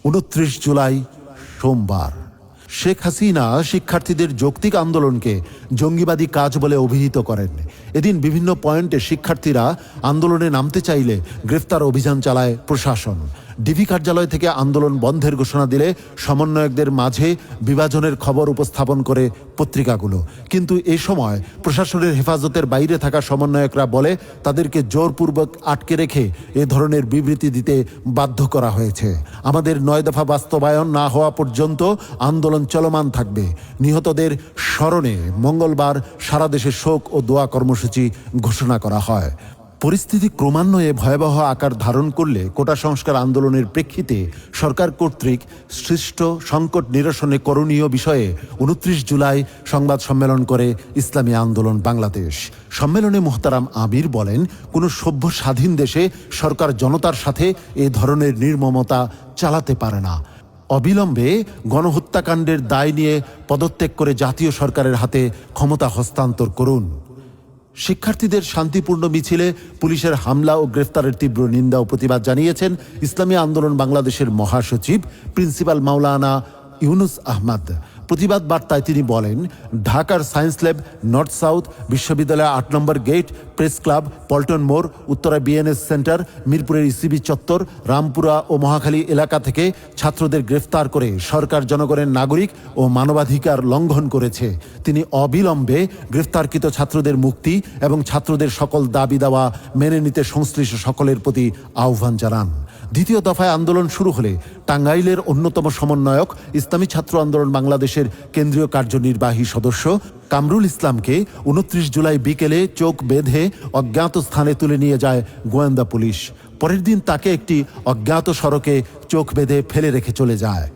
29 জুলাই সোমবার। শেখ হাসিনা শিক্ষার্থীদের যৌক্তিক আন্দোলনকে জঙ্গিবাদী কাজ বলে অভিহিত করেন। এদিন বিভিন্ন পয়েন্টে শিক্ষার্থীরা আন্দোলনে নামতে চাইলে গ্রেফতার অভিযান চালায় প্রশাসন। ডিবি কার্যালয় থেকে আন্দোলন বন্ধের ঘোষণা দিলে সমন্বয়কদের মাঝে বিভাজনের খবর উপস্থাপন করে পত্রিকাগুলো। কিন্তু এ সময় প্রশাসনের হেফাজতের বাইরে থাকা সমন্বয়করা বলে তাদেরকে জোরপূর্বক আটকে রেখে এ ধরনের বিবৃতি দিতে বাধ্য করা হয়েছে। আমাদের 9 দফা বাস্তবায়ন না হওয়া পর্যন্ত আন্দোলন চলমান থাকবে। নিহতদের স্মরণে মঙ্গলবার সারা দেশে শোক ও দোয়া কর্মসূচি ঘোষণা করা হয়। পরিস্থিতি ক্রমান্বয়ে ভয়াবহ আকার ধারণ করলে কোটা সংস্কার আন্দোলনের প্রেক্ষিতে সরকার কর্তৃক সৃষ্ট সংকট নিরসনে করণীয় বিষয়ে 29 জুলাই সংবাদ সম্মেলন করে ইসলামী আন্দোলন বাংলাদেশ। সম্মেলনে মোহতারাম আমির বলেন, কোনো সভ্য স্বাধীন দেশে সরকার জনতার সাথে এ ধরনের নির্মমতা চালাতে পারে না। অবিলম্বে গণহত্যাকাণ্ডের দায় নিয়ে পদত্যাগ করে জাতীয় সরকারের হাতে ক্ষমতা হস্তান্তর করুন। শিক্ষার্থীদের শান্তিপূর্ণ মিছিলে পুলিশের হামলা ও গ্রেফতারের তীব্র নিন্দা ও প্রতিবাদ জানিয়েছেন ইসলামী আন্দোলন বাংলাদেশের মহাসচিব প্রিন্সিপাল মাওলানা ইউনুস আহমদ। প্রতিবাদ বার্তায় তিনি বলেন, ঢাকার সায়েন্স ল্যাব, নর্থ সাউথ বিশ্ববিদ্যালয়ের 8 নম্বর গেট, প্রেস ক্লাব, পল্টন মোড়, উত্তরা বিএনএস সেন্টার, মিরপুরের ইসিবি চত্বর, রামপুরা ও মহাখালী এলাকা থেকে ছাত্রদের গ্রেফতার করে সরকার জনগণের নাগরিক ও মানবাধিকার লঙ্ঘন করেছে। তিনি অবিলম্বে গ্রেফতারকৃত ছাত্রদের মুক্তি এবং ছাত্রদের সকল দাবি দাওয়া মেনে নিতে সংশ্লিষ্ট সকলের প্রতি আহ্বান জানান। দ্বিতীয় দফায় আন্দোলন শুরু হলে টাঙ্গাইলের অন্যতম সমন্বয়ক ইসলামী ছাত্র আন্দোলন বাংলাদেশের কেন্দ্রীয় কার্যনির্বাহী সদস্য কামরুল ইসলামকে 29 জুলাই বিকেলে চোখ বেঁধে অজ্ঞাত স্থানে তুলে নিয়ে যায় গোয়েন্দা পুলিশ। পরের দিন তাকে একটি অজ্ঞাত সড়কে চোখ বেঁধে ফেলে রেখে চলে যায়।